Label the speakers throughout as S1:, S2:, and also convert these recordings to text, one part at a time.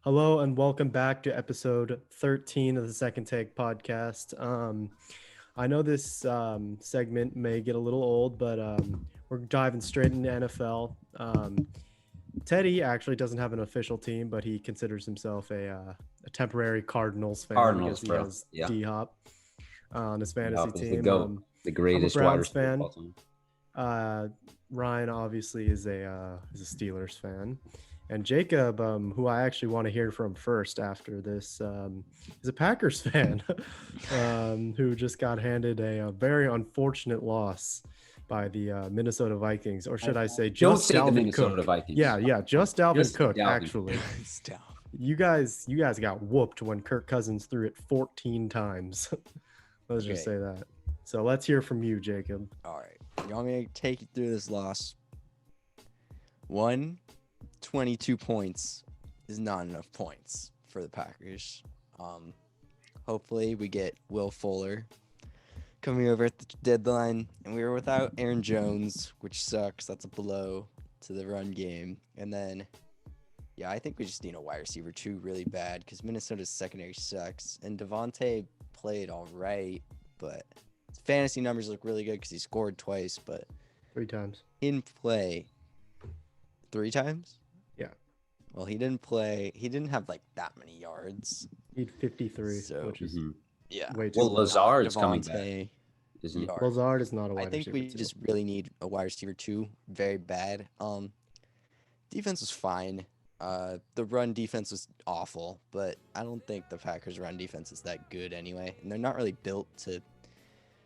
S1: Hello and welcome back to episode 13 of the Second Take podcast. I know this segment may get a little old, but we're diving straight into NFL. Teddy actually doesn't have an official team, but he considers himself a temporary Cardinals fan because
S2: Cardinals,
S1: he
S2: bro.
S1: has
S2: Yeah.
S1: D Hop on his fantasy
S2: Yup, is the
S1: team.
S2: GOAT, the
S1: I'm a
S2: greatest wide
S1: Browns
S2: receiver of
S1: fan.
S2: all time.
S1: Uh, Ryan obviously is a Steelers fan, and Jacob, who I actually want to hear from first after this, is a Packers fan, who just got handed a very unfortunate loss by the Minnesota Vikings, or should I say,
S2: Don't
S1: just
S2: say the
S1: Dalvin
S2: Minnesota
S1: Cook.
S2: Vikings.
S1: Yeah, just Dalvin
S2: Just
S1: Cook.
S2: Dalvin.
S1: Actually,
S3: Stop.
S1: you guys got whooped when Kirk Cousins threw it 14 times. Let's just
S3: Okay.
S1: say that. So let's hear from you, Jacob.
S3: All right. You want me to take you through this loss? 122 points is not enough points for the Packers. Hopefully we get Will Fuller coming over at the deadline, and we were without Aaron Jones, which sucks. That's a blow to the run game. And then, yeah, I think we just need a wide receiver too really bad because Minnesota's secondary sucks. And Devontae played all right, but his fantasy numbers look really good because he scored twice, but
S1: 3 times.
S3: he didn't play 3 times.
S1: Yeah.
S3: Well, he didn't play. He didn't have like that many yards.
S1: He had 53,
S3: So-
S1: which is
S2: Mhm.
S3: Yeah.
S1: way too
S2: Well,
S1: low.
S2: Lazard's coming back,
S3: Devontae
S2: isn't he?
S3: yards.
S1: Lazard is not a
S3: I
S1: wide
S3: think
S1: receiver.
S3: we
S1: too.
S3: just really need a wide receiver too, very bad. Defense was fine. The run defense was awful, but I don't think the Packers' run defense is that good anyway, and they're not really built to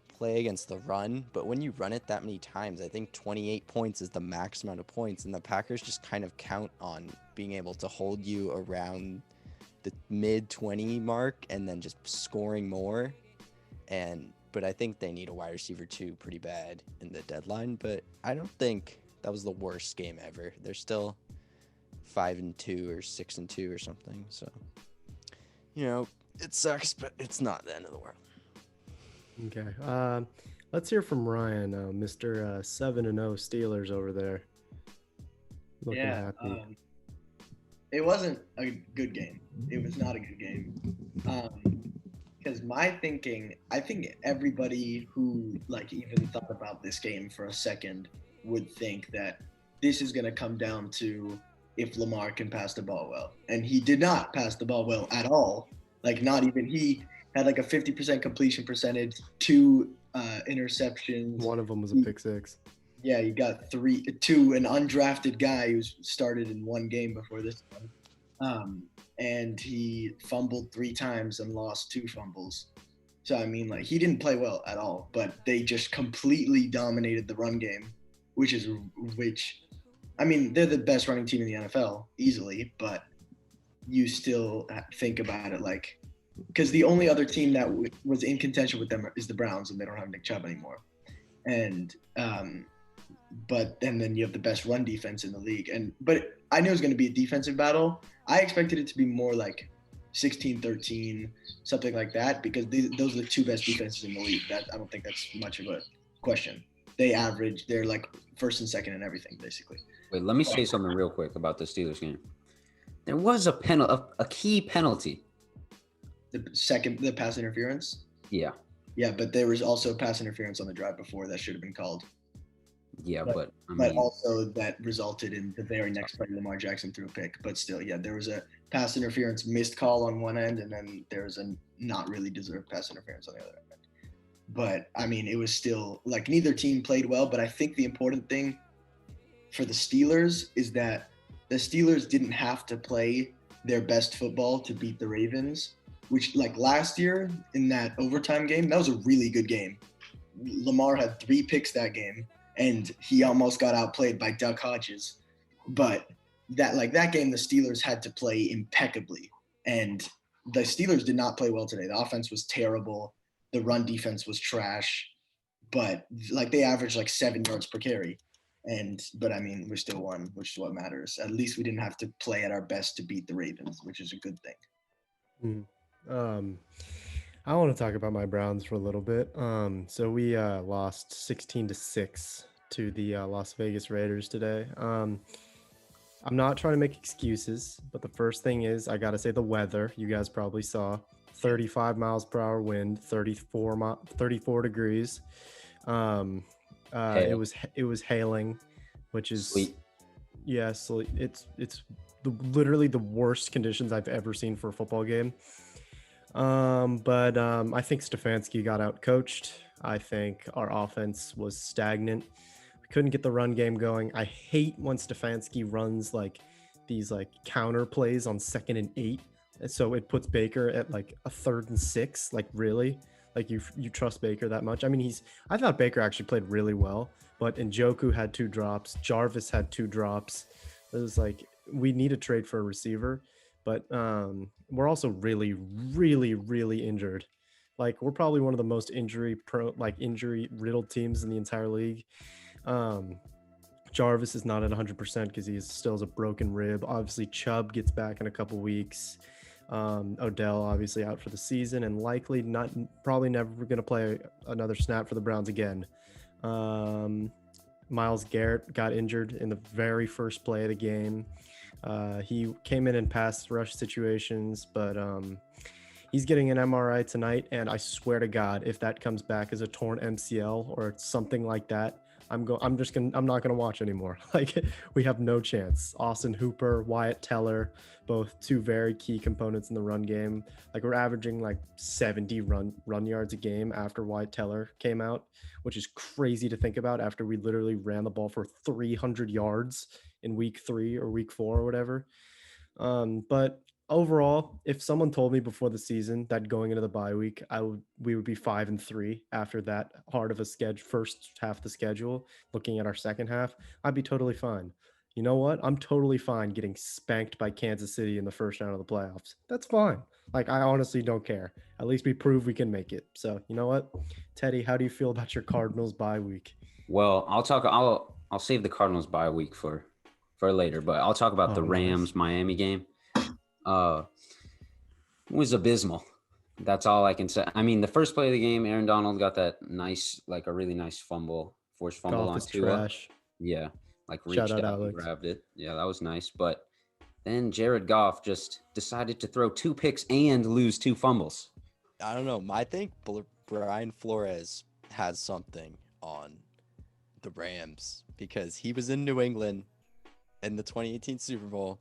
S3: play against the run. But when you run it that many times, I think 28 points is the max amount of points, and the Packers just kind of count on being able to hold you around the mid 20 mark and then just scoring more. But I think they need a wide receiver too pretty bad in the deadline. But I don't think that was the worst game ever. They're still 5-2 or 6-2 or something. So, it sucks, but it's not the end of the world.
S1: Okay. Let's hear from Ryan, Mr. 7-0 Steelers over there. Looking happy.
S4: It wasn't a good game. It was not a good game. Because I think everybody who even thought about this game for a second would think that this is going to come down to if Lamar can pass the ball well. And he did not pass the ball well at all. Not even. He had a 50% completion percentage, 2 interceptions.
S1: One of them was a pick six.
S4: Yeah, you got 2, an undrafted guy who started in one game before this one. And he fumbled 3 times and lost 2 fumbles. So, he didn't play well at all, but they just completely dominated the run game, which they're the best running team in the NFL, easily, but you still think about it because the only other team that was in contention with them is the Browns, and they don't have Nick Chubb anymore. And then you have the best run defense in the league. But I knew it was going to be a defensive battle. I expected it to be more 16-13, something like that, because those are the 2 best defenses in the league. I don't think that's much of a question. They're first and second in everything, basically.
S2: Wait, let me say something real quick about the Steelers game. There was a key penalty.
S4: The pass interference.
S2: Yeah.
S4: Yeah, but there was also pass interference on the drive before that should have been called.
S2: Yeah,
S4: but also that resulted in the very next play, Lamar Jackson threw a pick. But still, yeah, there was a pass interference missed call on one end, and then there was a not really deserved pass interference on the other end. But it was still neither team played well. But I think the important thing for the Steelers is that the Steelers didn't have to play their best football to beat the Ravens, which last year in that overtime game, that was a really good game. Lamar had 3 picks that game, and he almost got outplayed by Duck Hodges. But that game, the Steelers had to play impeccably, and the Steelers did not play well today. The offense was terrible. The run defense was trash, but they averaged 7 yards per carry. But we still won, which is what matters. At least we didn't have to play at our best to beat the Ravens, which is a good thing.
S1: I want to talk about my Browns for a little bit. So we lost 16-6 to the Las Vegas Raiders today. I'm not trying to make excuses, but the first thing is I got to say the weather. You guys probably saw 35 miles per hour wind, 34 degrees. Um,
S2: Hail.
S1: it was hailing, which is
S2: Sleet.
S1: so it's literally the worst conditions I've ever seen for a football game. But I think Stefanski got out coached. I think our offense was stagnant. We couldn't get the run game going. I hate when Stefanski runs like these like counter plays on 2nd and 8. So it puts Baker at like a 3rd and 6. Like really? Like you trust Baker that much? I mean, I thought Baker actually played really well, but Njoku had 2 drops. Jarvis had 2 drops. It was like we need to trade for a receiver, but we're also really, really, really injured. Like we're probably one of the most injury riddled teams in the entire league. Jarvis is not at 100% because he still has a broken rib. Obviously, Chubb gets back in a couple weeks. Odell obviously out for the season and probably never going to play another snap for the Browns again. Myles Garrett got injured in the very first play of the game. He came in pass rush situations, but he's getting an MRI tonight, and I swear to God, if that comes back as a torn MCL or something like that, I'm not gonna watch anymore. Like we have no chance. Austin Hooper, Wyatt Teller, both 2 very key components in the run game. Like we're averaging like 70 run yards a game after Wyatt Teller came out, which is crazy to think about after we literally ran the ball for 300 yards in week 3 or week 4 or whatever. But overall, if someone told me before the season that going into the bye week, we would be 5-3 after that hard of a first half of the schedule, looking at our second half, I'd be totally fine. You know what? I'm totally fine getting spanked by Kansas City in the first round of the playoffs. That's fine. Like I honestly don't care. At least we prove we can make it. So you know what, Teddy, how do you feel about your Cardinals bye week?
S2: Well, I'll save the Cardinals bye week for later, but I'll talk about the Rams Miami game. It was abysmal. That's all I can say. I mean, the first play of the game, Aaron Donald got that a really nice forced fumble on Tua.
S1: Trash.
S2: Yeah, like reached out and grabbed it. Yeah, that was nice. But then Jared Goff just decided to throw 2 picks and lose 2 fumbles.
S3: I don't know. I think Brian Flores has something on the Rams because he was in New England in the 2018 Super Bowl.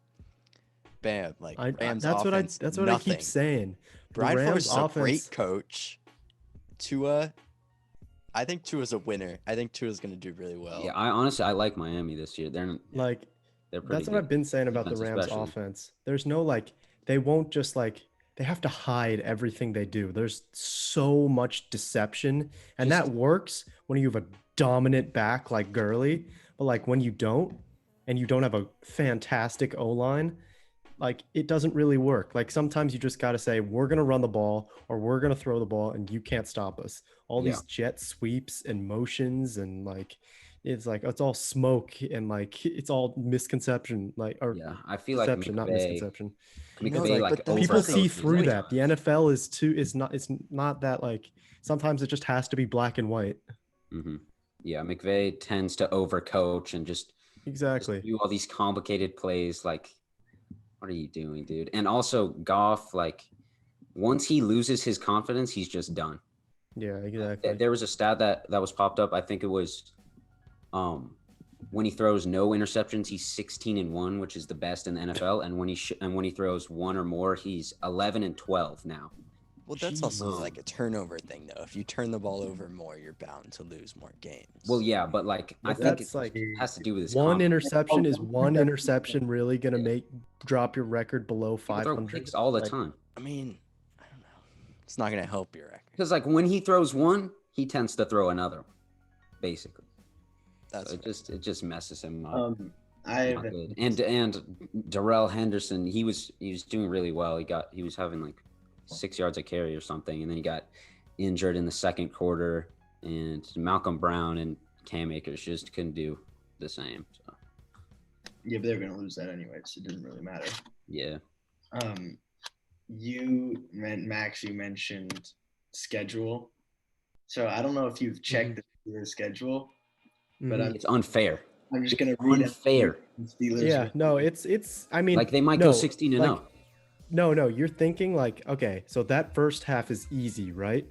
S3: Bam! Like Rams
S1: that's
S3: offense,
S1: what I keep saying.
S3: Brian Flores is a great coach. Tua, I think Tua's a winner. I think Tua's going to do really well.
S2: Yeah, I like Miami this year. They're pretty
S1: that's what I've been saying about the Rams offense. There's no they won't just they have to hide everything they do. There's so much deception, and that works when you have a dominant back like Gurley, but when you don't, and you don't have a fantastic O-line, it doesn't really work. Sometimes you just got to say, we're going to run the ball or we're going to throw the ball and you can't stop us. All these jet sweeps and motions and it's all smoke and it's all misconception.
S2: I feel like
S1: deception, not misconception.
S2: People
S1: see through that. The NFL it's not that sometimes it just has to be black and white.
S2: Mm-hmm. Yeah. McVay tends to overcoach and just do all these complicated plays. What are you doing, dude? And also Goff, once he loses his confidence, he's just done.
S1: Yeah, exactly.
S2: There was a stat that was popped up. I think it was when he throws no interceptions, he's 16-1, which is the best in the NFL. And when he throws 1 or more, he's 11-12 now.
S3: Well, that's also a turnover thing, though. If you turn the ball over more, you're bound to lose more games.
S2: Well, yeah, but I think it has to do with his
S1: one interception. Is one interception really gonna drop your record below 500?
S2: Picks all the time.
S3: I mean, I don't know. It's not gonna help your record.
S2: Because when he throws one, he tends to throw another, basically. It just messes him up. And Darrell Henderson, he was doing really well. He was having 6 yards a carry or something, and then he got injured in the second quarter, and Malcolm Brown and Cam Akers just couldn't do the same. So.
S4: Yeah, but they were going to lose that anyway, so it didn't really matter.
S2: Yeah.
S4: Max, you mentioned schedule. So I don't know if you've checked the schedule, but
S2: it's unfair.
S4: I'm just gonna read
S2: unfair.
S4: Steelers.
S1: Yeah, no, it's. I mean,
S2: Like they might
S1: no,
S2: go 16-0.
S1: like, no, you're thinking like, okay, so that first half is easy, right?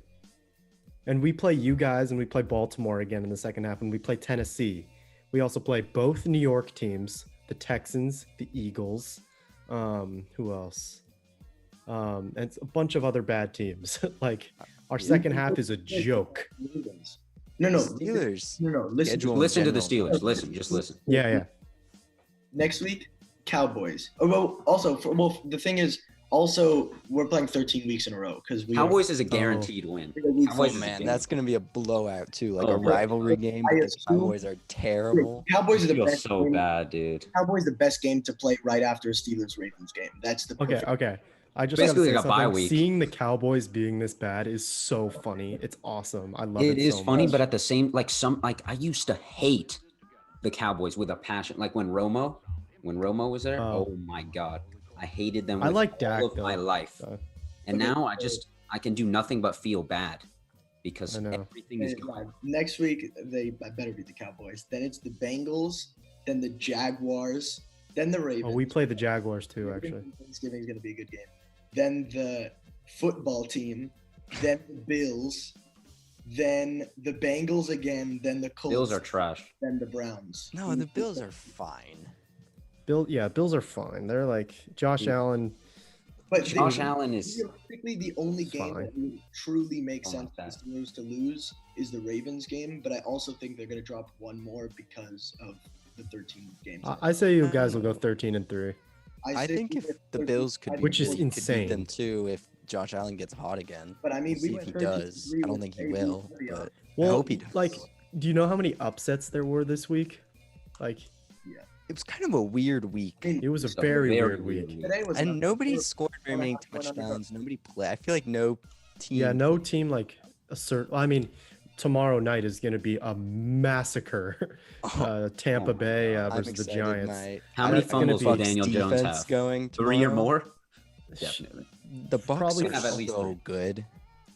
S1: And we play you guys, and we play Baltimore again in the second half, and we play Tennessee. We also play both New York teams, the Texans, the Eagles. Who else? And it's a bunch of other bad teams. Like our second half is a joke.
S4: No.
S3: Steelers.
S4: No.
S2: Listen to the Steelers. Just listen.
S1: Yeah.
S4: Next week, Cowboys. The thing is, also we're playing 13 weeks in a row because
S2: Cowboys is a guaranteed win.
S3: Oh man, that's gonna be a blowout too, like a rivalry game. But the Cowboys are terrible.
S4: Cowboys are the best.
S2: So bad, dude.
S4: Cowboys the best game to play right after a Steelers-Ravens game. That's the
S1: okay. I just
S2: basically
S1: gotta say
S2: like a bye
S1: something.
S2: week.
S1: Seeing the Cowboys being this bad is so funny. It's awesome. I love it.
S2: It is
S1: so
S2: funny,
S1: much.
S2: but at the same I used to hate the Cowboys with a passion. Like when Romo was there. Oh my God, I hated them.
S1: I like Dak
S2: all of my life, and now I can do nothing but feel bad because everything is gone.
S4: Next week I better beat the Cowboys. Then it's the Bengals, then the Jaguars, then the Ravens.
S1: Oh, we play the Jaguars too, actually.
S4: Thanksgiving is gonna be a good game. Then the football team, then the Bills, then the Bengals again, then the Colts.
S2: Bills are trash.
S4: Then the Browns.
S3: No, the Bills are fine.
S1: Bills are fine. They're like Josh Allen.
S4: But
S2: Josh Allen is
S4: realistically the only game that would truly make sense for the Steelers to lose is the Ravens game. But I also think they're gonna drop one more because of the 13 games.
S1: I say you guys will go 13-3.
S3: I think if the Bills
S1: which is insane,
S3: beat them too if Josh Allen gets hot again.
S4: But I mean,
S3: see if he does. I don't think he will, but I hope he does.
S1: Like, do you know how many upsets there were this week? Like,
S3: it was kind of a weird week.
S1: It was a very weird week.
S3: And nobody scored very many touchdowns. Nobody played. I feel like no team.
S1: Yeah, no team like I mean, tomorrow night is going to be a massacre. Tampa Bay versus the Giants.
S2: How many fumbles will Daniel Jones have?
S3: Going
S2: 3 or more? Definitely.
S3: The Bucs
S1: Probably
S3: are
S2: have at least
S3: so good.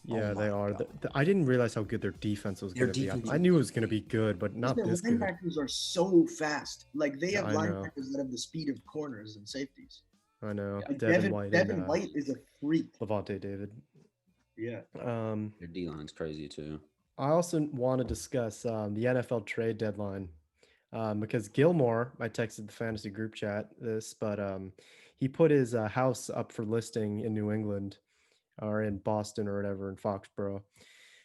S1: Yeah, they are. I didn't realize how good their defense was going to be. I knew it was going to be good, but not this good.
S4: Linebackers are so fast. Like they have linebackers that have the speed of corners and safeties.
S1: I know.
S4: Like
S1: Devin
S4: White is a freak.
S1: Levante David.
S4: Yeah.
S2: Their D-line's crazy too.
S1: I also want to discuss the NFL trade deadline because Gilmore, I texted the fantasy group chat this, but he put his house up for listing in New England or in Boston or whatever in Foxborough.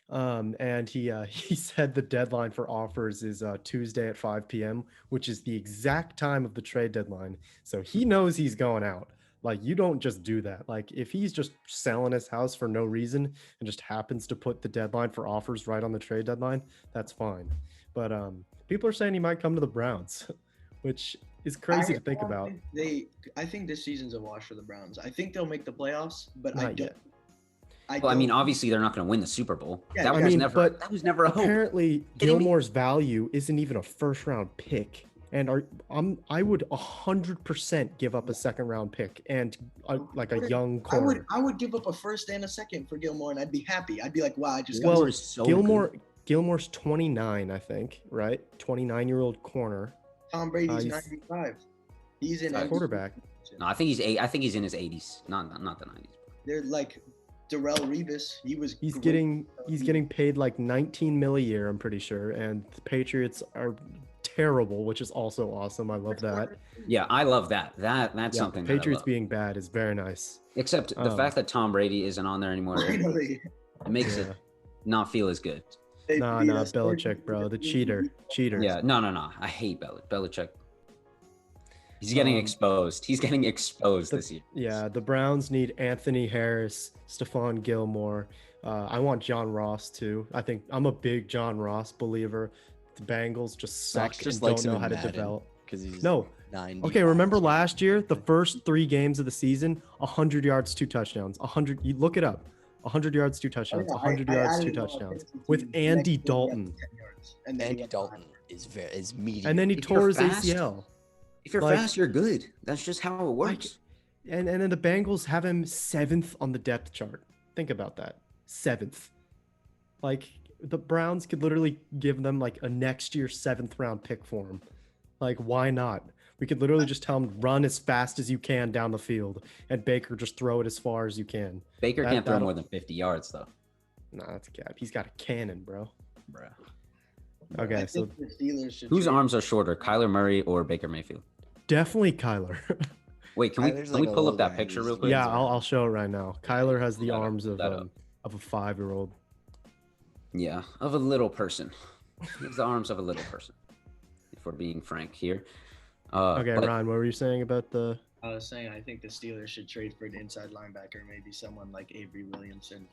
S1: And he said the deadline for offers is Tuesday at 5 p.m., which is the exact time of the trade deadline. So he knows he's going out. Like, you don't just do that. Like, if he's just selling his house for no reason and just happens to put the deadline for offers right on the trade deadline, that's fine. But people are saying he might come to the Browns, which is crazy to think about.
S4: I think this season's a wash for the Browns. I think they'll make the playoffs, but
S1: Not yet.
S2: I mean, obviously they're not going to win the Super Bowl.
S4: Yeah,
S2: that was never a hope.
S1: Apparently, Gilmore's value isn't even a first-round pick. And I would 100% give up a second-round pick and like a young corner.
S4: I would give up a first and a second for Gilmore, and I'd be happy. I'd be like, wow, I just got.
S1: Well,
S2: so
S1: Gilmore's 29, I think, right? 29-year-old corner.
S4: Tom Brady's 95. He's in
S1: quarterback.
S2: No, I think he's in his 80s, not the 90s.
S4: They're like Darrell Revis. He's
S1: getting paid like $19 million a year, I'm pretty sure, and the Patriots are terrible, which is also awesome. I love that.
S2: Yeah, I love that. That's something.
S1: Patriots being bad is very nice.
S2: Except the fact that Tom Brady isn't on there anymore, it makes it not feel as good.
S1: No, Belichick, bro, the cheater.
S2: Yeah, no. I hate Belichick. He's getting exposed. He's getting exposed this year.
S1: Yeah, the Browns need Anthony Harris, Stephon Gilmore. I want John Ross too. I think I'm a big John Ross believer. The Bengals just suck and don't know how to develop.
S3: He's 90.
S1: Okay, remember last year, the first 3 games of the season, 100 yards, 2 touchdowns. 100. You look it up. 100 yards, 2 touchdowns. 100 yards, 2 touchdowns with Andy Dalton.
S3: Andy Dalton is medium.
S1: And then he tore his ACL.
S2: If you're fast, you're good. That's just how it works.
S1: And then the Bengals have him 7th on the depth chart. Think about that. 7th. Like, the Browns could literally give them like a next year 7th round pick for him. Like, why not? We could literally just tell him run as fast as you can down the field, and Baker just throw it as far as you can.
S2: Baker can't throw more than 50 yards, though.
S1: Nah, that's a cap. He's got a cannon, bro.
S2: Bruh.
S1: Okay, so
S4: the Steelers should
S2: whose arms are shorter, Kyler Murray or Baker Mayfield?
S1: definitely Kyler.
S2: Wait, can we pull up that picture real quick?
S1: Yeah, I'll show it right now. Kyler has the arms of a 5-year-old.
S2: Yeah, of a little person. He has the arms of a little person. If we're being frank here.
S1: Okay, Ryan, what were you saying about the?
S4: I was saying I think the Steelers should trade for an inside linebacker, maybe someone like Avery Williamson.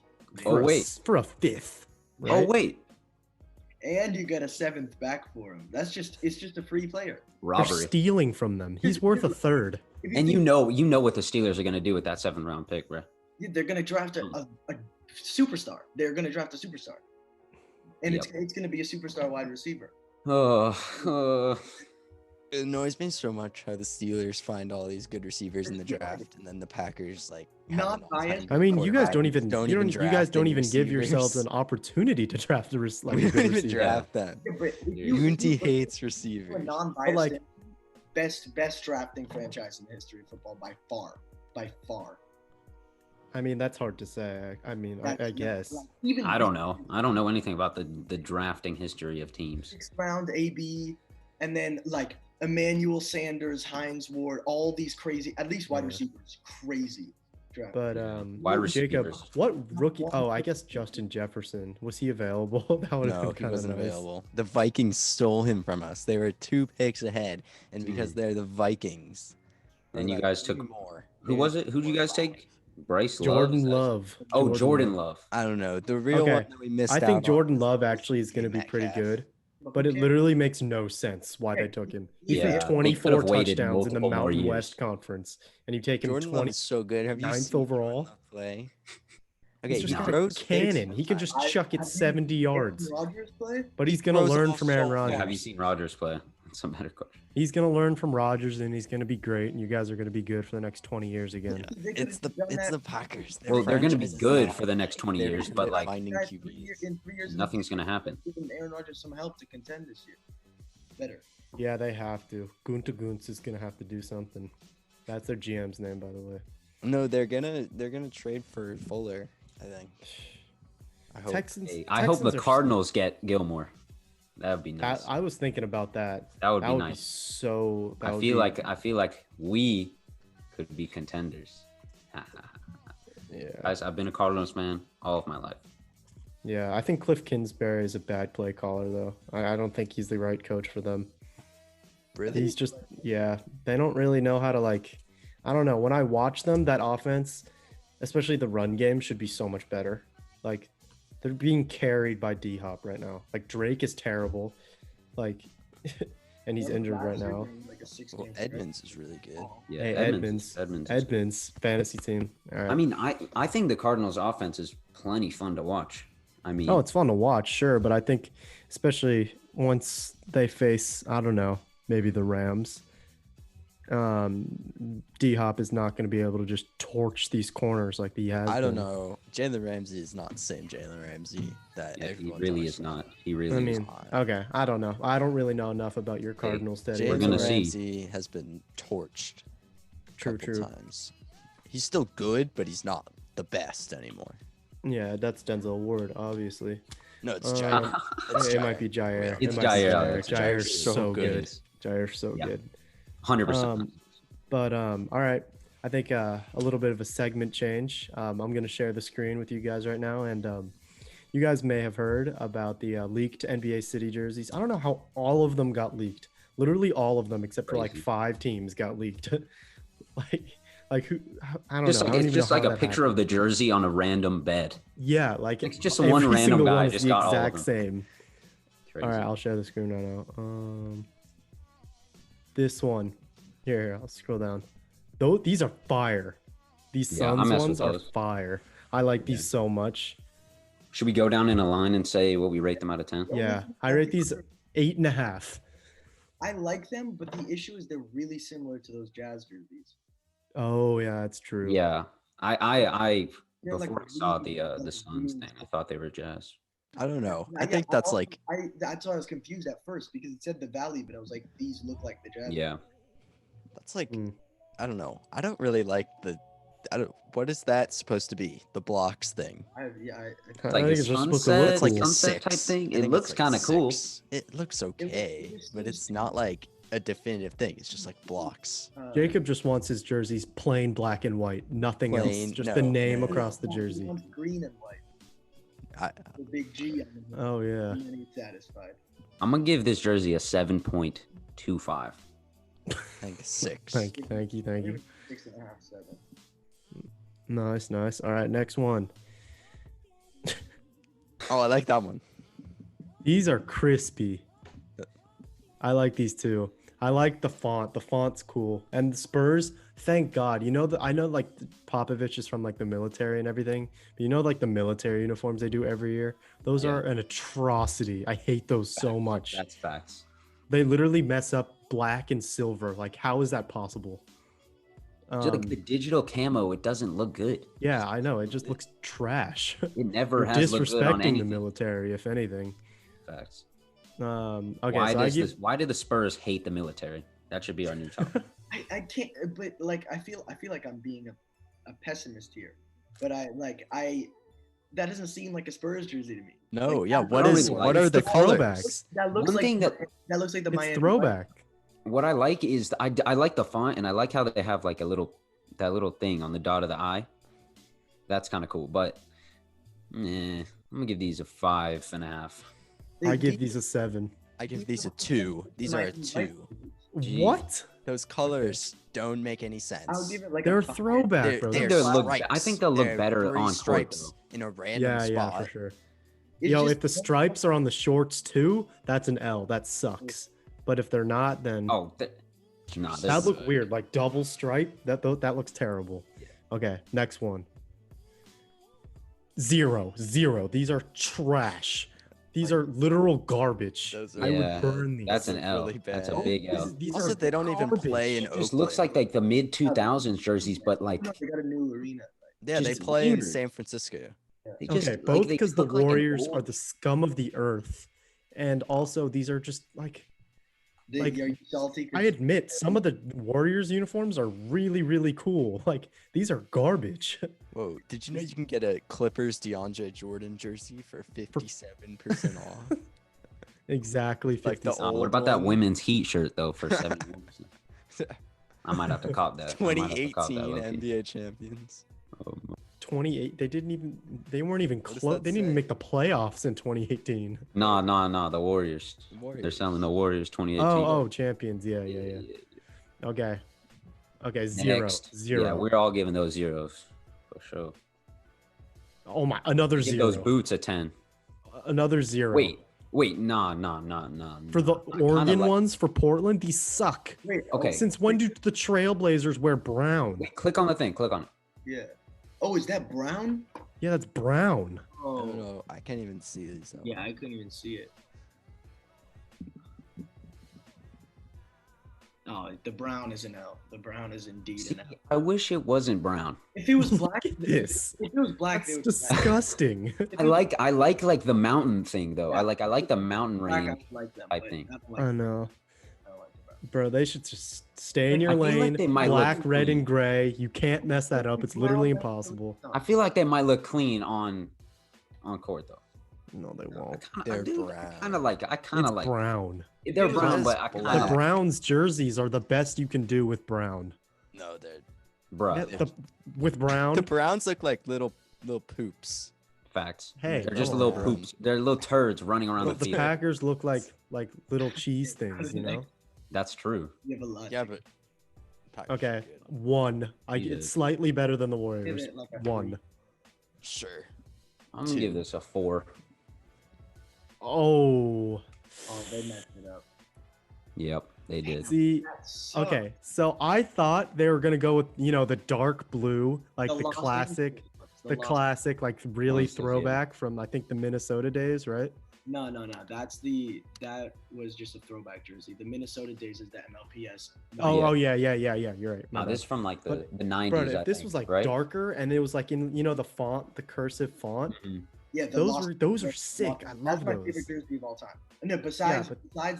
S2: For a
S1: fifth.
S2: Right? Oh wait.
S4: And you get a 7th back for him. It's just a free player.
S2: Robbery.
S1: They're stealing from them. He's worth a 3rd.
S2: And you know what the Steelers are gonna do with that 7th round pick, bro.
S4: They're gonna draft a superstar. They're gonna draft a superstar. And it's gonna be a superstar wide receiver.
S3: It annoys me so much how the Steelers find all these good receivers in the draft, and then the Packers
S4: not biased.
S1: I mean, you guys don't even give yourselves an opportunity to draft a receiver.
S3: We don't even draft them. Unti hates receivers.
S4: Non-biased, best drafting franchise in the history of football by far.
S1: I mean, that's hard to say. I mean, I guess.
S2: I don't know. I don't know anything about the drafting history of teams.
S4: 6th round AB, and then Emmanuel Sanders, Hines Ward, all these crazy, at least wide receivers, crazy draft.
S1: But
S2: wide
S1: Jacob,
S2: receivers.
S1: what rookie? Oh, I guess Justin Jefferson. Was he available?
S3: No, he wasn't available. The Vikings stole him from us. They were 2 picks ahead, and because they're the Vikings,
S2: and you guys took more. Who was it? Who'd you guys take? Bryce
S1: Jordan Love.
S2: Oh, Jordan Love.
S3: I don't know. The real one that we missed out
S1: I think Jordan Love actually is going to be pretty good. But it literally makes no sense why they took him. He threw 24 touchdowns in the Mountain West Conference, and you take him
S3: Jordan Love is so good. Have you
S1: 9th
S3: seen
S1: overall?
S3: Play?
S1: Okay, he throws cannon. He can just chuck it 70 yards. But he's going to learn from Aaron Rodgers.
S2: Have you seen Rodgers play? That's a better question.
S1: He's going to learn from Rodgers, and he's going to be great, and you guys are going to be good for the next 20 years again.
S3: Yeah. It's the Packers.
S2: Well, they're going to be good for the next 20 years, but
S3: in 3
S4: years,
S2: nothing's going to happen.
S4: Giving Aaron Rodgers some help to contend this year. Better.
S1: Yeah, they have to. Gunta Gunts is going to have to do something. That's their GM's name, by the way.
S3: No, they're gonna trade for Fuller, I think.
S2: I hope the Cardinals get Gilmore. That would be nice.
S1: I was thinking about that.
S2: That would be nice. I feel like we could be contenders.
S1: Yeah.
S2: Guys, I've been a Cardinals fan all of my life.
S1: Yeah, I think Cliff Kingsbury is a bad play caller, though. I don't think he's the right coach for them.
S3: Really?
S1: He's just, they don't really know how to, I don't know. When I watch them, that offense, especially the run game, should be so much better. They're being carried by D-Hop right now. Drake is terrible. And he's injured right now.
S3: Well, Edmonds is really good.
S2: Yeah,
S1: hey, Edmonds, fantasy team. All right.
S2: I mean, I think the Cardinals offense is plenty fun to watch. I mean,
S1: it's fun to watch, sure, but I think especially once they face, I don't know, maybe the Rams, D-Hop is not going to be able to just torch these corners like he has.
S3: I don't know. Jalen Ramsey is not the same Jalen Ramsey that everyone.
S2: He really is not. He really is not.
S1: Okay, I don't know. I don't really know enough about your Cardinals.
S3: We're gonna see. Ramsey has been torched. True. Times. He's still good, but he's not the best anymore.
S1: Yeah, that's Denzel Ward, obviously.
S3: No, it's Jair.
S1: It might be Jair.
S2: It's Jair.
S1: Jair's so good. Jair's so good.
S2: 100%.
S1: But all right, I think a little bit of a segment change. I'm going to share the screen with you guys right now, and you guys may have heard about the leaked NBA City jerseys. I don't know how all of them got leaked. Literally all of them, except for 5 teams, got leaked. Who? I don't know.
S2: It's just like a picture of the jersey on a random bed.
S1: Yeah,
S2: it's just one random guy just got all of them.
S1: Exact same. Crazy. All right, I'll share the screen right now. This one. Here, I'll scroll down. These are fire. These Suns ones are fire. I like these so much.
S2: Should we go down in a line and say what we rate them out of 10?
S1: Yeah, I rate these 8.5.
S4: I like them, but the issue is they're really similar to those Jazz jerseys.
S1: Oh yeah, that's true.
S2: Yeah, I before I saw the Suns thing, I thought they were Jazz.
S3: I don't know. I
S4: Yeah,
S3: think that's like.
S4: That's why I was confused at first because it said the Valley, but I was like, these look like the Jaguars.
S2: Yeah.
S3: That's like. I don't know. I don't really like the. What is that supposed to be? The blocks thing.
S2: Like
S1: think
S2: a
S1: it's just supposed to look
S2: sunset,
S1: cool.
S3: Like a
S2: sunset type
S3: 6.
S2: thing.
S3: I
S2: It
S3: think
S2: looks
S3: it's like
S2: kind of cool.
S3: 6. It looks okay, but it's not like a definitive thing. It's just like blocks.
S1: Jacob just wants his jerseys plain black and white, nothing
S3: Plain-
S1: else, just
S3: no,
S1: the name
S3: no,
S1: across the
S4: He
S1: jersey.
S4: wants green and white. The big G.
S1: Oh yeah.
S4: And then he's satisfied.
S2: I'm gonna give this jersey a 7.25.
S3: I think 6.
S1: Thank you.
S4: 6.5, 7.
S1: Nice. All right, next one.
S3: Oh, I like that one.
S1: These are crispy. I like these too. I like the font. The font's cool. And the Spurs, thank God. You know, I know like Popovich is from like the military and everything, but you know, like the military uniforms they do every year. Those are an atrocity. I hate those so much.
S2: That's facts.
S1: They literally mess up black and silver. Like, how is that possible?
S2: Just like the digital camo, it doesn't look good.
S1: Yeah, I know. It just looks trash.
S2: It never
S1: You're
S2: has looked good on
S1: disrespecting the
S2: anything.
S1: military, if anything.
S2: Facts.
S1: Okay,
S2: Why do the Spurs hate the military? That should be our new topic.
S4: I can't, but like I feel like I'm being a pessimist here, but that doesn't seem like a Spurs jersey to me.
S3: No,
S4: Like,
S3: yeah.
S4: that
S3: What
S4: looks
S3: is?
S4: like-
S3: What are the colors?
S1: throwbacks?
S4: That looks
S2: One
S4: like
S2: thing
S4: that looks like the
S1: It's
S4: Miami
S1: throwback.
S2: What I like is I like the font and I like how they have like that little thing on the dot of the I. That's kind of cool, but I'm gonna give these a 5.5.
S1: I give these a 7.
S3: I give these a 2. These are a 2.
S2: Jeez.
S1: What?
S3: Those colors don't make any sense.
S4: I'll give it like
S1: They're
S4: a
S1: a
S4: 5.
S1: throwback, bro.
S3: They're
S1: They're
S2: I think they'll look
S3: They're
S2: better
S3: 3
S2: on court,
S3: stripes
S2: though.
S3: in a random
S1: yeah,
S3: spot.
S1: for sure.
S4: It's
S1: Yo,
S4: just-
S1: if the stripes are on the shorts too, that's an L. That sucks. But if they're not, then
S2: Oh, nah,
S1: that
S2: this,
S1: look weird. Like double stripe. That looks terrible. Okay, next one. 0. These are trash. These are literal garbage.
S3: Those are-
S1: I
S2: Yeah,
S1: would burn these.
S2: that's an
S3: Those are
S2: L.
S3: really
S2: That's a
S3: bad.
S2: big L.
S1: These
S3: Also,
S1: are
S3: they don't even play in
S1: garbage.
S3: Oakland.
S2: Just looks like the mid 2000s jerseys, but like
S4: No, they got a new arena.
S3: Yeah, they
S2: just
S3: play in
S2: weird.
S3: San Francisco.
S2: they just
S1: Okay,
S2: like,
S1: both
S2: they
S1: because
S2: just
S1: the
S2: look like an
S1: Warriors are
S2: old-
S1: the scum of the earth, and also these are just like Like,
S4: Are you salty? 'cause-
S1: I admit some of the Warriors uniforms are really, really cool. Like these are garbage.
S3: Whoa, did you know you can get a Clippers DeAndre Jordan jersey for 57% off?
S1: Exactly.
S3: Like the
S1: 50
S3: old
S2: what about that
S3: one?
S2: women's Heat shirt though for 71%? I might have to cop that. I might have to cop that,
S3: 2018
S2: low-key.
S3: NBA champions.
S1: 28. They weren't even
S3: What does
S1: close.
S3: that
S1: They didn't even
S3: say?
S1: make the playoffs in 2018.
S2: No, the Warriors. They're
S3: Warriors.
S2: selling the Warriors 2018.
S1: Oh, champions. Yeah. Okay. Okay,
S2: Next.
S1: zero.
S2: Yeah, we're all giving those zeros for sure.
S1: Oh my, another
S2: Give
S1: zero.
S2: those boots a 10.
S1: Another zero.
S2: Wait, nah.
S1: For the
S2: I kinda
S1: Oregon
S2: like-
S1: ones for Portland, these suck.
S4: Wait,
S2: Okay.
S1: Since when do the Trailblazers wear brown?
S2: Wait, click on the thing. Click on it.
S4: Yeah. Oh, is that brown?
S1: Yeah, that's brown.
S3: I don't know. I can't even see these. though.
S5: Yeah, I couldn't even see it.
S4: Oh, the brown is an L. The brown is indeed
S2: See,
S4: an L.
S2: I wish it wasn't brown.
S4: If it was black,
S1: Look at this.
S4: If it was black,
S1: That's
S4: they would
S1: disgusting.
S2: I like the mountain thing though. I like the mountain
S4: black, I
S2: rain.
S4: like them.
S2: I
S4: but
S2: think.
S4: I don't like
S1: I
S4: them.
S1: know.
S4: I don't like the brown.
S1: Bro, they should just stay in your
S2: I feel like
S1: lane.
S2: they might look
S1: Black, red,
S2: clean.
S1: and gray. You can't mess that up. It's literally impossible.
S2: I feel like they might look clean on court though.
S1: No, they won't.
S3: They're
S2: I
S3: brown.
S2: kind of like. I kind
S1: It's
S2: of like.
S1: brown.
S2: They're
S3: It
S2: brown,
S3: is
S2: but I
S3: black.
S2: kind
S1: The
S2: of.
S1: Browns jerseys are the best you can do with brown.
S3: No, they're
S2: Bruh,
S1: Yeah, with brown.
S3: the Browns look like little poops.
S2: facts.
S1: Hey,
S2: they're just
S1: come
S2: little
S1: on.
S2: poops. They're little turds running around
S1: the
S2: the field.
S1: Packers look like little cheese things, you know.
S2: That's true.
S4: You have a lot.
S3: Yeah, but Packers are
S1: Okay,
S3: good.
S1: 1.
S2: Yeah.
S1: It's slightly better than the
S4: Give
S1: Warriors.
S4: it like a
S1: 1.
S3: Sure.
S2: I'm gonna give this a 4.
S1: Oh,
S4: Oh, they messed it up.
S2: Yep, they did.
S1: see.
S4: That sucks.
S1: Okay, so I thought they were gonna go with the dark blue, like the
S4: Los
S1: classic,
S4: Angeles.
S1: the
S4: Los-
S1: classic, like really
S2: Los, yeah.
S1: throwback from I think the Minnesota days, right?
S4: No. That was just a throwback jersey. The Minnesota days is the MLPS.
S1: Oh, yeah. You're right. My
S2: No,
S1: bad.
S2: this is from like the
S1: But,
S2: 90s.
S1: Bro,
S2: I
S1: if this
S2: think,
S1: was like
S2: right?
S1: darker and it was like in the font, the cursive font,
S2: Mhm.
S4: Yeah,
S1: those are sick. I love
S4: That's my
S1: those.
S4: favorite jersey of all time. No, besides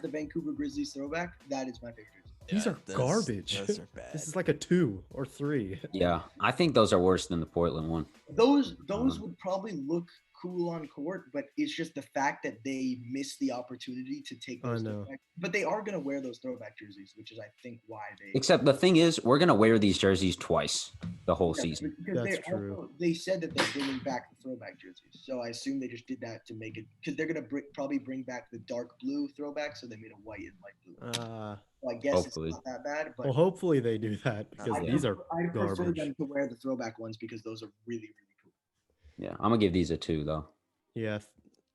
S4: the Vancouver Grizzlies throwback, that is my favorite jersey.
S1: These are garbage.
S3: Those are bad.
S1: This is like a 2 or 3.
S2: Yeah, I think those are worse than the Portland one.
S4: Those would probably look cool on court, but it's just the fact that they missed the opportunity to take those throwback. But they are gonna wear those throwback jerseys, which is I think why they.
S2: Except the thing is, we're gonna wear these jerseys twice the whole season.
S1: That's true.
S4: They said that they're bringing back the throwback jerseys, so I assume they just did that to make it because they're gonna probably bring back the dark blue throwback, so they made a white and light blue. So I guess
S2: hopefully.
S4: It's not that bad. But
S1: well, hopefully they do that because these are
S4: I prefer
S1: garbage.
S4: them to wear the throwback ones because those are really, really cool.
S2: Yeah, I'm gonna give these a 2 though.
S1: Yeah.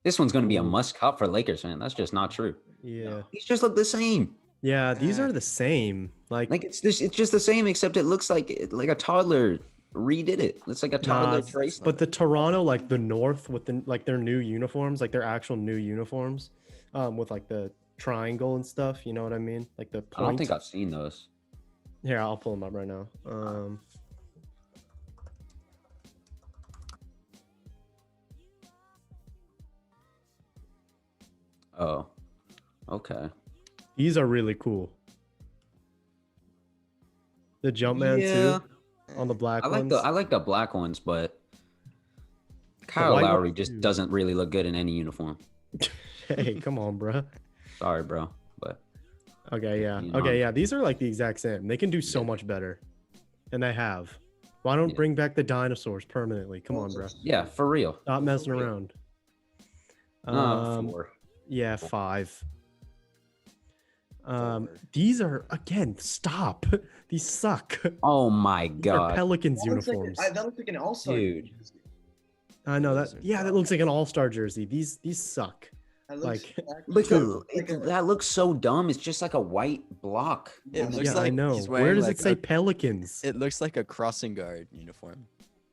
S2: This one's gonna be a must cop for Lakers fan. That's just not true.
S1: Yeah.
S2: No, these just look the same.
S1: Yeah, these are the same. Like
S2: it's just the same, except it looks like a toddler redid it. It's like a toddler trace.
S1: But the Toronto, like the North with their new uniforms, like their actual new uniforms, with like the triangle and stuff. You know what I mean? Like the point.
S2: I don't think I've seen those.
S1: Here, I'll pull them up right now.
S2: Oh, okay.
S1: These are really cool. The Jumpman too, on the black ones.
S2: I like the black ones, but Kyle Lowry just doesn't really look good in any uniform.
S1: Hey, come on, bro.
S2: Sorry, bro, but
S1: okay, yeah, okay, yeah. These are like the exact same. They can do so much better, and they have. Why don't bring back the dinosaurs permanently? Come on, bro.
S2: Yeah, for real.
S1: Stop messing around.
S2: 4.
S1: Yeah, 5. These are again. Stop. These suck.
S2: Oh my
S1: These
S2: god.
S1: are Pelicans uniforms.
S4: That looks like an all-star.
S2: Dude.
S1: I know that. Yeah, that looks like an all-star jersey. These suck.
S2: Like that looks so dumb. It's just like a white block.
S3: It looks like
S1: I know. Where does it say Pelicans?
S3: It looks like a crossing guard uniform.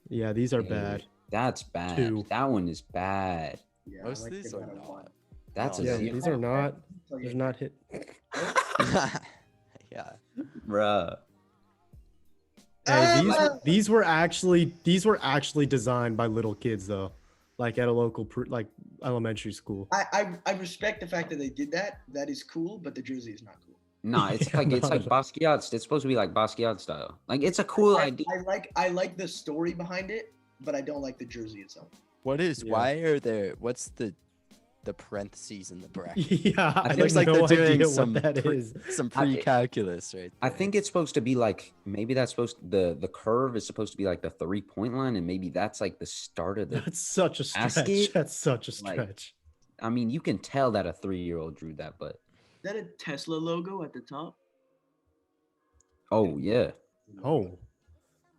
S1: Yeah, these are bad.
S2: That's bad.
S1: 2.
S2: That one is bad.
S4: Yeah,
S3: most of these are not.
S2: That's
S1: yeah, these are not. There's not hit.
S3: Yeah,
S2: bruh.
S1: Hey, these were actually designed by little kids though, like at a local elementary school.
S4: I respect the fact that they did that. That is cool, but the jersey is not cool.
S2: Nah, it's like Basquiat. It's supposed to be like Basquiat style. Like it's a cool idea.
S4: I like the story behind it, but I don't like the jersey itself.
S3: Why are there? What's the parentheses in the bracket?
S1: Yeah,
S3: it looks like they're doing some
S2: some
S3: pre-calculus, right?
S2: I think it's supposed to be like maybe that's supposed the curve is supposed to be like the 3-point line, and maybe that's like the start of the.
S1: That's such a stretch.
S2: basket.
S1: That's such a stretch.
S2: Like, I mean, you can tell that a 3-year-old drew that, but.
S4: Is that a Tesla logo at the top?
S2: Oh yeah.
S1: Oh.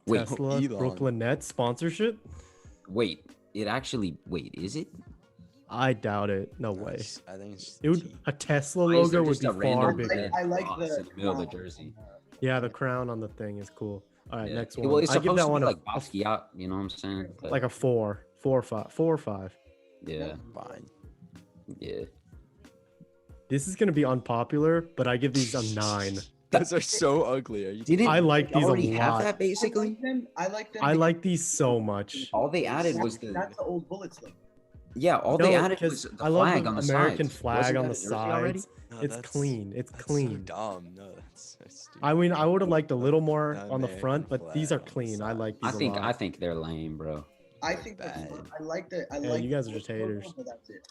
S2: Wait.
S1: Tesla
S3: Elon.
S1: Brooklyn Nets sponsorship?
S2: Wait. Is it?
S1: I doubt it. No way.
S3: I think it's
S1: A Tesla
S2: Why is there
S1: logo would
S2: just
S1: be
S2: a random
S1: far
S2: red
S1: bigger.
S4: I like
S2: cross
S4: the
S2: in the middle of the jersey.
S1: Yeah, the crown on the thing is cool. All right,
S2: Yeah.
S1: next one.
S2: Well, it's
S1: I give
S2: supposed
S1: that
S2: to
S1: one
S2: be
S1: a,
S2: like Basquiat. You know what I'm saying? But,
S1: like a 4 or 5.
S2: yeah.
S3: fine.
S2: Yeah.
S1: This is gonna be unpopular, but I give these a 9.
S3: Those are so ugly. Are you?
S2: Didn't
S1: I like
S2: they
S1: these a
S2: already have
S1: lot.
S2: that basically?
S4: I like them.
S1: I like these so much.
S2: All they added was
S4: That's the old Bullets logo.
S2: they added
S1: because
S2: was the
S1: I love
S2: flag
S1: the
S2: on the
S1: American
S2: sides.
S1: flag
S2: Wasn't
S1: on
S2: that
S1: the
S2: a jersey already?
S1: sides.
S3: No,
S1: It's
S3: that's-
S1: clean. It's
S3: that's
S1: clean.
S3: So dumb. No, that's so stupid.
S1: I mean, I would have liked a little more
S3: The
S1: on the
S3: American
S1: front, but these are
S3: flag on the
S1: clean. I
S3: side.
S1: like these a lot.
S2: I think they're lame, bro.
S4: I think
S3: bad.
S4: I like the.
S1: Yeah, you guys are just haters.
S4: But that's it.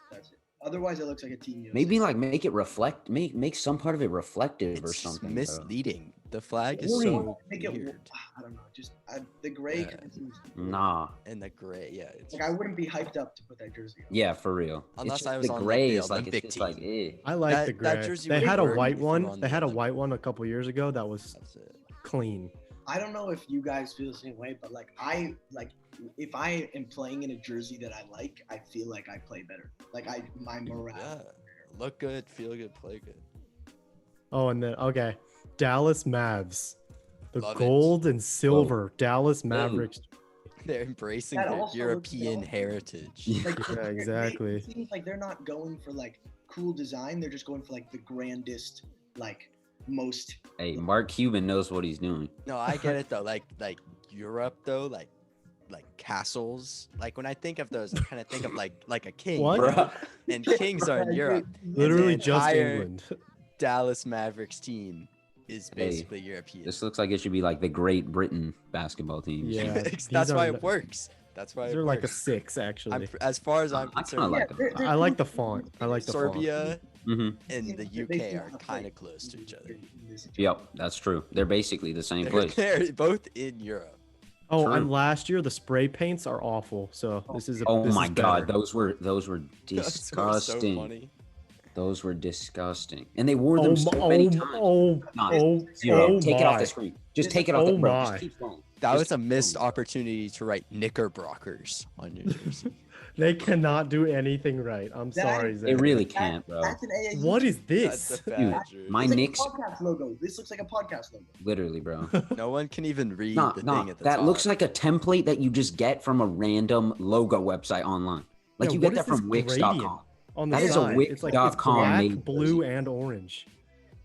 S4: Otherwise, it looks like a team. USA.
S2: Maybe like make it reflect, make some part of it reflective or
S3: It's
S2: something. bro.
S3: misleading. The flag is
S2: Really?
S3: so
S4: Make it,
S3: weird.
S4: I don't know. Just the gray.
S3: Yeah.
S4: Kind of seems,
S2: Nah.
S3: And the gray, yeah. It's
S4: like I wouldn't be hyped up to put that jersey on.
S2: Yeah, for real.
S3: Unless
S2: It's
S3: I
S2: just
S3: was
S2: the
S3: on, like,
S2: gray
S3: the
S2: is like
S3: Olympic
S2: it's just like
S3: team.
S2: eh.
S1: I like
S3: That-
S1: the
S3: that
S1: gray.
S3: jersey
S1: They
S3: would
S1: had a
S3: work
S1: white
S3: if you were
S1: one.
S3: on
S1: They
S3: the
S1: had a
S3: Olympic-
S1: white one a couple years ago that was
S3: That's it.
S1: clean.
S4: I don't know if you guys feel the same way, but like if I am playing in a jersey that I like, I feel like I play better. Like my morale.
S3: Yeah. Look good, feel good, play good.
S1: Oh, and then okay, Dallas Mavs, the
S3: Love it.
S1: gold and silver Dallas Mavericks.
S3: They're embracing
S4: That
S3: their
S4: also looks
S3: European
S4: good.
S3: heritage.
S4: Like,
S1: Yeah, exactly.
S4: It seems like they're not going for like cool design. They're just going for like the grandest, like most.
S2: Hey, Mark Cuban knows what he's doing.
S3: No, I get it though. Like Europe though, like like castles. Like when I think of those, I kind of think of like a king.
S1: What?
S2: Bruh.
S3: And kings are in Europe.
S1: Literally
S3: And the
S1: just
S3: entire
S1: England.
S3: Dallas Mavericks team is
S2: Hey,
S3: basically European.
S2: This looks like it should be like the Great Britain basketball team.
S1: Yeah,
S3: That's why
S1: are
S3: it works. That's why
S1: They're
S3: it
S1: like a
S3: works.
S1: 6 actually.
S3: As far as I'm
S2: I kind
S3: concerned,
S2: of like them.
S1: I like the font. I like the font.
S3: Serbia
S2: Hmm.
S3: and the UK are kind of close to each other.
S2: Yep, that's true. They're basically the same place.
S3: They're both in Europe.
S1: Oh,
S2: True.
S1: and last year the spray paints are awful. So this is.
S2: Oh
S1: this
S2: my
S1: is
S2: God,
S1: better.
S2: those were
S3: Those were
S2: disgusting.
S3: so funny.
S2: Those were disgusting, and they wore
S1: Oh,
S2: them so many times. Nah, zero.
S1: oh
S2: Take it off
S1: my.
S2: the screen. Just take it off the bro.
S1: my.
S2: Just keep going.
S3: That
S2: Just
S3: was a
S2: keep
S3: missed
S2: going.
S3: opportunity to write Knickerbockers on your jersey.
S1: They cannot do anything right. I'm sorry,
S2: They
S1: Zach.
S2: really can't, bro.
S4: That's an AAU.
S1: What is
S3: That's
S1: this?
S3: a
S2: Dude,
S3: bad jersey.
S2: my
S4: It's like
S2: Knicks,
S4: a podcast logo. This looks like a podcast logo.
S2: literally, bro.
S3: No one can even read
S2: Nah,
S3: the
S2: nah,
S3: thing at the
S2: that
S3: top.
S2: looks like a template that you just get from a random logo website online. Like
S1: Yeah,
S2: you
S1: what
S2: get
S1: is
S2: that from
S1: this
S2: Wix.com.
S1: gradient on the
S2: That is a
S1: side. It's like it's
S2: Wix.com
S1: black,
S2: made
S1: blue,
S2: jersey.
S1: and orange.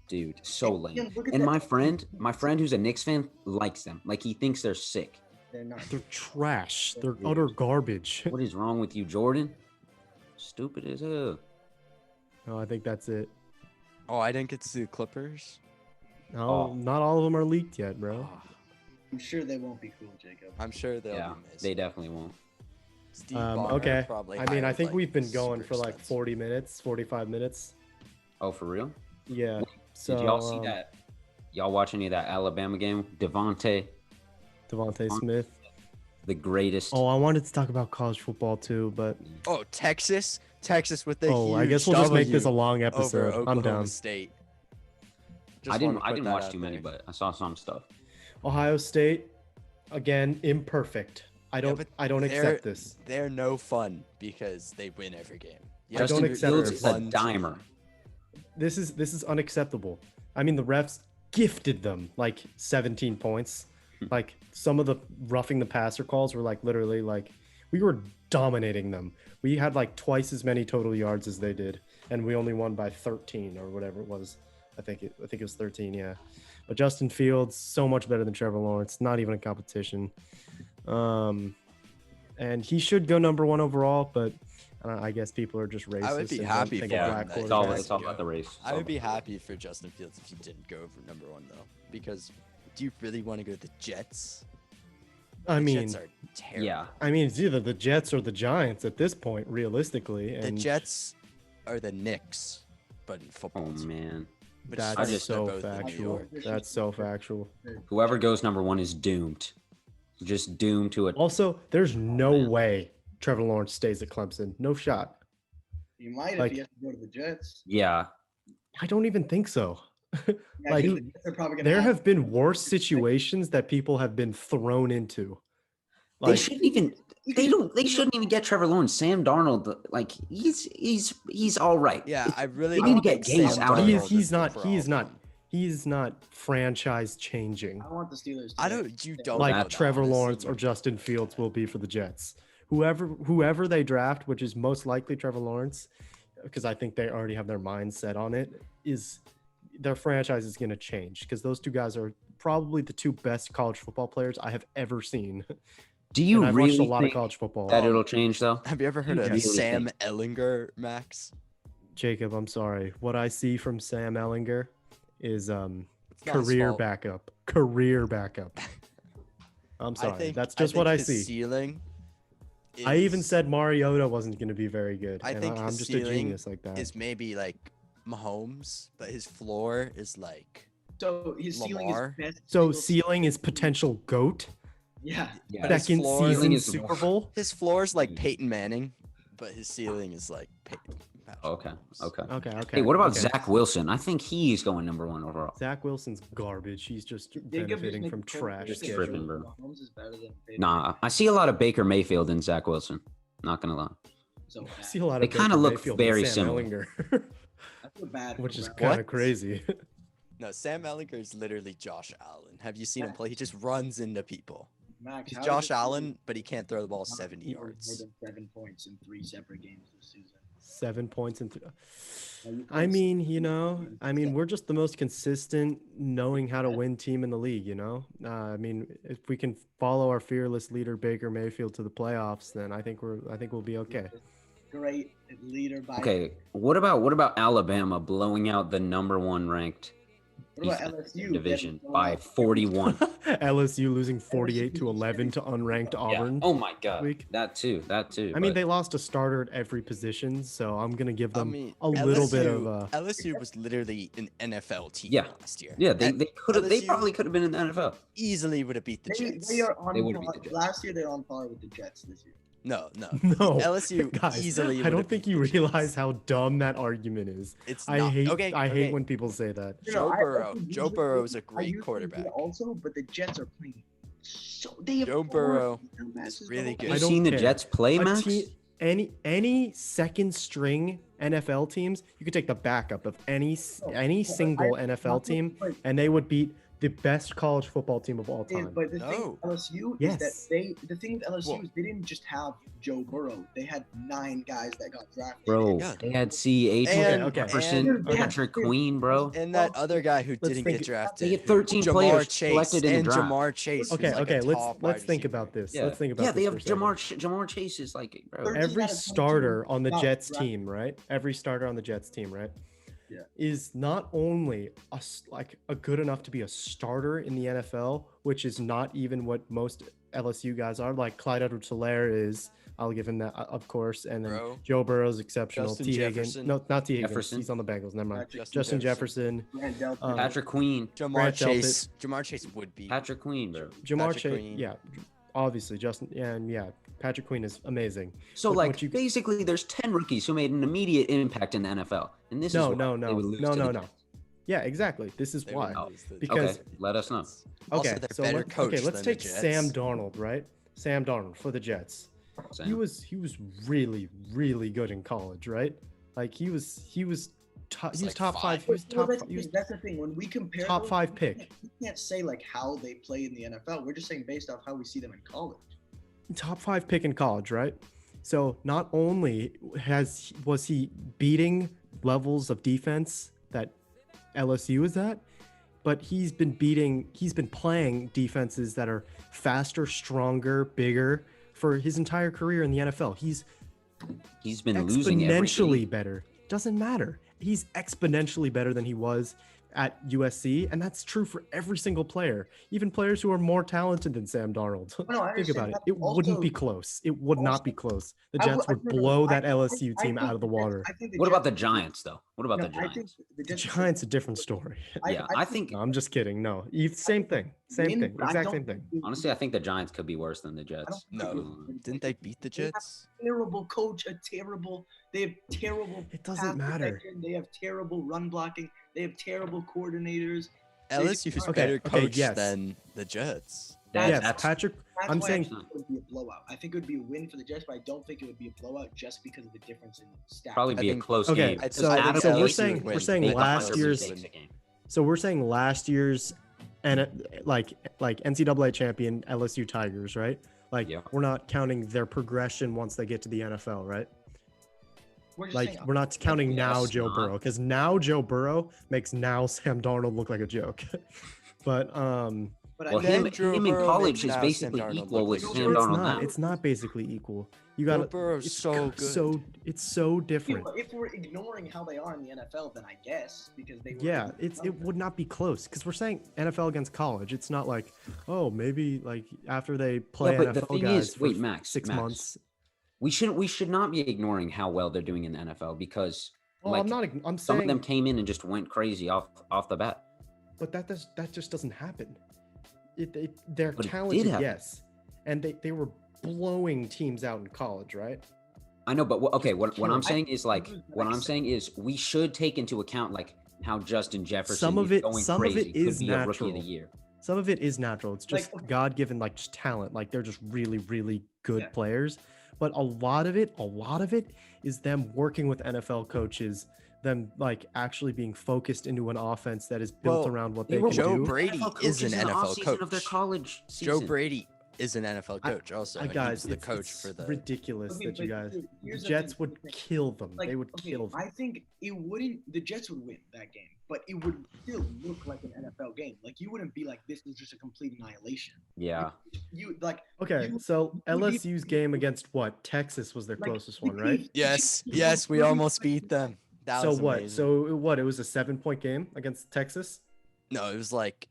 S2: Dude, so
S4: Yeah,
S2: lame.
S4: look at
S2: And
S4: that.
S2: my friend who's a Knicks fan likes them. Like he thinks they're sick.
S4: They're not.
S1: They're trash. They're utter garbage.
S2: What is wrong with you, Jordan? Stupid as hell.
S1: No, I think that's it.
S3: Oh, I didn't get to see the Clippers.
S1: No,
S2: Oh.
S1: not all of them are leaked yet, bro.
S3: Oh,
S4: I'm sure they won't be cool, Jacob.
S3: I'm sure they'll
S2: Yeah,
S3: be missed.
S2: they definitely won't.
S3: Steve Ballmer
S1: Okay.
S3: probably
S1: I mean, I
S3: hired,
S1: think
S3: like,
S1: we've been going
S3: super
S1: for like
S3: studs.
S1: 40 minutes, 45 minutes.
S2: Oh, for real?
S1: Yeah. So,
S2: Did y'all see that? Y'all watch any of that Alabama game? Devontae,
S1: Devontae Smith.
S2: the greatest.
S1: Oh, I wanted to talk about college football too, but
S3: Oh, Texas with the
S1: oh, I
S3: huge
S1: guess we'll just make this a
S3: W
S1: long
S3: over
S1: episode. I'm
S3: Oklahoma
S1: down.
S3: State.
S2: I
S3: Just wanna put
S2: didn't
S3: that
S2: watch
S3: out
S2: too many,
S3: there.
S2: but I saw some stuff.
S1: Ohio State, again, imperfect. I don't
S3: but
S1: accept this.
S3: They're no fun because they win every game. You
S1: I
S3: have
S1: don't
S3: to
S1: accept
S3: build
S1: this.
S2: Fields is a
S3: fun
S2: dimer.
S3: team.
S1: This is unacceptable. I mean, the refs gifted them like 17 points. Like some of the roughing the passer calls were like literally like we were dominating them. We had like twice as many total yards as they did, and we only won by 13 or whatever it was. I think it was 13, yeah. But Justin Fields so much better than Trevor Lawrence, not even a competition. And he should go number 1 overall, but I guess people are just racist.
S3: I would be
S1: and don't
S3: happy
S1: think
S3: for
S1: a
S3: him
S1: black
S3: that
S2: It's
S1: quarterback.
S2: all about the race.
S3: I would be happy for Justin Fields if he didn't go for number 1 though, because do you really want to go to the Jets?
S1: I
S3: The
S1: mean,
S3: Jets are terrible.
S2: Yeah.
S1: I mean, it's either the Jets or the Giants at this point, realistically.
S3: The
S1: And
S3: Jets are the Knicks, but in football.
S2: Oh man.
S3: which
S1: that's
S3: is
S2: just-
S1: so
S3: they're both in New
S1: factual.
S3: York.
S1: That's so factual.
S2: Whoever goes number 1 is doomed. Just doomed to it.
S1: Also, there's no
S2: man.
S1: way Trevor Lawrence stays at Clemson. No shot.
S4: You might
S1: Like-
S4: if he has to go to the Jets.
S2: Yeah.
S1: I don't even think so.
S4: Yeah,
S1: Like,
S4: the Jets are probably gonna
S1: There have been worse situations that people have been thrown into.
S2: They
S1: Like,
S2: shouldn't even. They shouldn't even get Trevor Lawrence. Sam Darnold, like he's all right.
S3: Yeah, I really
S2: They
S3: don't
S2: need to get
S3: think
S2: Gaines
S3: Sam
S2: out of
S3: Darnold
S2: there.
S3: is
S1: he's
S3: the
S1: not
S3: problem.
S1: he's not franchise changing
S4: I want the Steelers.
S3: I don't. You don't
S1: like
S3: know that,
S1: Trevor
S3: honestly.
S1: Lawrence or Justin Fields will be for the Jets. Whoever they draft, which is most likely Trevor Lawrence, because I think they already have their mind set on it, is their franchise is going to change because those two guys are probably the 2 best college football players I have ever seen.
S2: Do you
S1: And I've
S2: really
S1: watched a lot of
S2: think
S1: college football.
S2: that it'll change though?
S3: Have you ever heard
S2: You
S3: of
S2: really
S3: Sam
S2: think-
S3: Ellinger, Max?
S1: Jacob, I'm sorry. What I see from Sam Ellinger is
S3: It's not his
S1: career
S3: fault.
S1: backup. Career backup. I'm sorry. That's just what I
S3: his
S1: see.
S3: Ceiling.
S1: I even
S3: is-
S1: said Mariota wasn't going to be very good.
S3: I
S1: and
S3: think
S1: I'm
S3: his
S1: just a
S3: ceiling
S1: genius like that.
S3: is maybe like Mahomes, but his floor is like
S4: So his ceiling
S3: Lamar.
S4: is best.
S1: So
S4: single-
S1: ceiling is potential GOAT.
S4: Yeah.
S2: Yeah.
S3: But his
S1: Second
S3: floor-
S1: season
S2: Ceiling is-
S1: Super Bowl.
S3: his floor is like Peyton Manning, but his ceiling is like Peyton.
S2: Okay. Okay.
S1: Okay.
S2: Hey, what about
S1: okay.
S2: Zach Wilson? I think he's going number 1 overall.
S1: Zach Wilson's garbage. He's just
S4: Jacob
S1: benefiting
S4: just
S1: from
S4: makes
S1: trash
S2: Just
S1: schedule.
S2: tripping, bro.
S4: Mahomes is better than Peyton.
S2: Nah, I see a lot of Baker Mayfield and Zach Wilson. Not gonna lie.
S4: So
S1: I
S4: bad.
S1: see a lot
S2: They
S1: of
S2: kinda
S1: Baker
S2: look
S1: Mayfield
S2: very
S1: and Sam
S2: similar.
S1: Ellinger,
S4: I feel bad.
S1: which
S4: for
S1: is
S4: Brown.
S1: kind
S3: What?
S1: of crazy.
S3: No, Sam Ellinger is literally Josh Allen. Have you seen him play? He just runs into people.
S4: Max,
S3: He's
S4: how
S3: Josh
S4: is it-
S3: Allen, but he can't throw the ball 70
S4: More
S3: yards.
S4: than 7 points in 3 separate games this season.
S1: 7 points in. I mean, we're just the most consistent, knowing how to win team in the league. I mean, if we can follow our fearless leader Baker Mayfield to the playoffs, then I think we'll be okay.
S4: Great leader by.
S2: Okay, what about Alabama blowing out the number 1 ranked
S4: What about LSU
S2: division by 41?
S1: LSU losing 48-11 to unranked Auburn.
S2: Oh my God,
S1: week.
S2: That too.
S1: I mean, they lost a starter at every position, so I'm gonna give them
S3: little
S1: bit of.
S3: LSU was literally an NFL team last year.
S2: Yeah, they probably could have been in the NFL.
S3: Easily would have beat the Jets.
S4: They are on par. Last year they're on par with the Jets. This year.
S3: No.
S1: LSU
S3: guys, easily.
S1: I don't think you realize how dumb that argument is.
S3: It's
S1: I
S3: not.
S1: hate when people say that.
S3: Joe Burrow is a great quarterback.
S4: Also, but the Jets are playing they have
S3: Joe Burrow is really good.
S2: Have you seen the Jets play, Max?
S1: Any second string NFL teams, you could take the backup of any single NFL team, and they would beat the best college football team of all time.
S4: But the thing with LSU is that the thing with LSU is they didn't just have Joe Burrow. They had 9 guys that got drafted.
S2: Bro, they had Jefferson, Patrick Queen, bro.
S3: And that other guy who didn't get drafted.
S2: They had 13 players selected in the draft.
S3: Jamar Chase.
S1: Okay, let's think about this. Let's think about this.
S2: Yeah, they have Jamar Chase is like, bro.
S1: Every starter on the Jets team, right? Every starter on the Jets team, right?
S4: Yeah.
S1: Is not only a good enough to be a starter in the NFL, which is not even what most LSU guys are. Like Clyde Edwards-Helaire is, I'll give him that, of course, and then Joe Burrow's exceptional. T. Higgins, no, not T. Higgins. He's on the Bengals. Never mind. Justin Jefferson,
S2: Patrick Queen,
S3: Jamar Chase. Jamar Chase would be
S2: Patrick Queen, bro.
S1: Jamar Chase, yeah, obviously Justin, and yeah. Patrick Queen is amazing.
S2: So basically, there's 10 rookies who made an immediate impact in the NFL, and this is why they would lose to the Jets.
S1: Yeah, exactly. This is why. Because
S2: let us know.
S1: Okay, so let's take Sam Darnold, right? Sam Darnold for the Jets. He was really, really good in college, right? Like he was top 5.
S4: That's the thing. When we compare
S1: top 5 pick,
S4: we can't say like how they play in the NFL. We're just saying based off how we see them in college.
S1: Top 5 pick in college, right? So not only was he beating levels of defense that LSU is at, but he's been playing defenses that are faster, stronger, bigger for his entire career in the NFL. He's
S2: been losing
S1: exponentially better. Doesn't matter. He's exponentially better than he was at USC, and that's true for every single player, even players who are more talented than Sam Darnold. Think about it. It wouldn't be close. It would not be close. The Jets would blow that LSU team out of the water.
S2: What about the Giants, though? What about the Giants?
S1: The Giants, a different story.
S2: I think.
S1: No, I'm just kidding. No, same thing. Exact same thing.
S2: Honestly, I think the Giants could be worse than the Jets.
S3: No, didn't they beat the Jets?
S4: Terrible coach, they have terrible.
S1: It doesn't matter.
S4: They have terrible run blocking. They have terrible coordinators.
S3: LSU is better coached than the Jets.
S1: Patrick. I'm saying
S4: it would be a blowout. I think it would be a win for the Jets, but I don't think it would be a blowout just because of the difference in stats.
S2: Probably be a close game.
S1: So we're saying last year's. So we're saying last year's, and like NCAA champion LSU Tigers, right? We're not counting their progression once they get to the NFL, right? We're not counting Joe Burrow, because now Joe Burrow makes now Sam Darnold look like a joke. But
S2: him in college is basically equal with Sam Darnold now.
S1: It's not basically equal. You got
S3: Burrow's so good.
S1: It's so different.
S4: If we're ignoring how they are in the NFL, then I guess because they.
S1: It would not be close because we're saying NFL against college. It's not like maybe after they play NFL guys for
S2: Max,
S1: 6 months.
S2: We should not be ignoring how well they're doing in the NFL because
S1: I'm saying
S2: some of them came in and just went crazy off the bat.
S1: But that just doesn't happen. They're talented, yes, and they were blowing teams out in college, right?
S2: I know, but what I'm saying is we should take into account how Justin Jefferson is going crazy. Could be a rookie of the year.
S1: Some of it is natural. It's just God-given just talent. They're just really, really good players. But a lot of it is them working with NFL coaches, them actually being focused into an offense that is built around what they can do.
S3: Joe Brady is an NFL coach.
S2: Of their college season.
S3: Joe Brady is an NFL coach also. And
S1: guys,
S3: he was the coach for the
S1: ridiculous that you guys.
S4: Here's
S1: The Jets would kill them.
S4: Like,
S1: they would kill them.
S4: I think it wouldn't. The Jets would win that game, but it would still look like an NFL game. Like you wouldn't be like, this is just a complete annihilation.
S2: Yeah.
S4: You like.
S1: Okay, so LSU's game against what? Texas was their closest one, right?
S3: Yes, we almost beat them. That
S1: so
S3: was
S1: what?
S3: amazing.
S1: So what? It was a 7-point game against Texas.
S3: No, it was like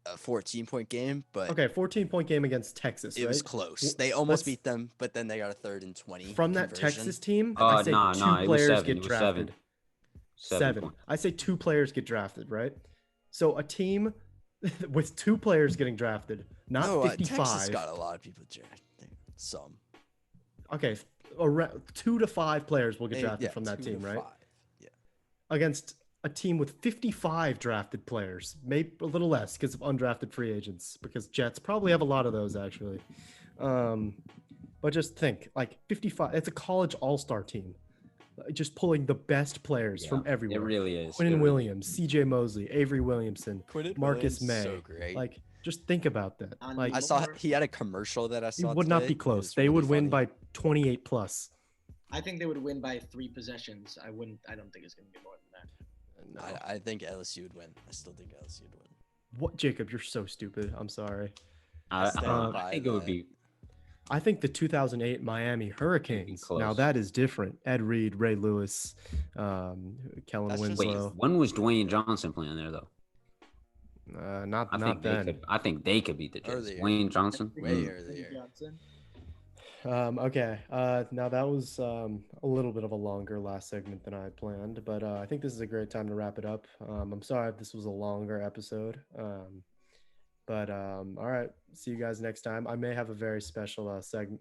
S3: a 14-point game, but
S1: okay, 14-point game against Texas.
S3: It was close. They almost beat them, but then they got a 3rd and 20
S1: from that
S3: conversion.
S1: Texas team. I say two players get drafted. 7. I say 2 players get drafted, right? So a team with 2 players getting drafted, not 55.
S3: Texas got a lot of people drafted. Some.
S1: Okay, 2 to 5 players will get drafted from that team, right?
S3: 5. Yeah.
S1: Against a team with 55 drafted players, maybe a little less because of undrafted free agents, because Jets probably have a lot of those actually. But just think, like 55, it's a college all-star team. Just pulling the best players from everywhere.
S2: It really is.
S1: Quinnen Williams, C.J. Mosley, Avery Williamson, Marcus May.
S3: So great.
S1: Like, just think about that. Like,
S3: I saw he had a commercial that I saw.
S1: It would not be close. They would win by 28 plus.
S5: I think they would win by 3 possessions. I don't think it's going to be more than that.
S1: No.
S3: I think LSU would win. I still think LSU would win.
S1: What, Jacob? You're so stupid. I'm sorry.
S2: I think it would be.
S1: I think the 2008 Miami Hurricanes. Now that is different. Ed Reed, Ray Lewis, Kellen Winslow.
S2: Wait, when was Dwayne Johnson playing there though?
S1: Not then.
S2: I think they could beat the Jets.
S3: Earlier.
S2: Dwayne Johnson.
S3: Way earlier.
S1: Okay. Now that was a little bit of a longer last segment than I had planned, but I think this is a great time to wrap it up. I'm sorry if this was a longer episode. But all right, see you guys next time. I may have a very special special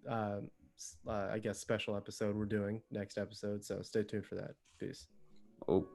S1: episode we're doing next episode, so stay tuned for that. Peace.
S2: Oh.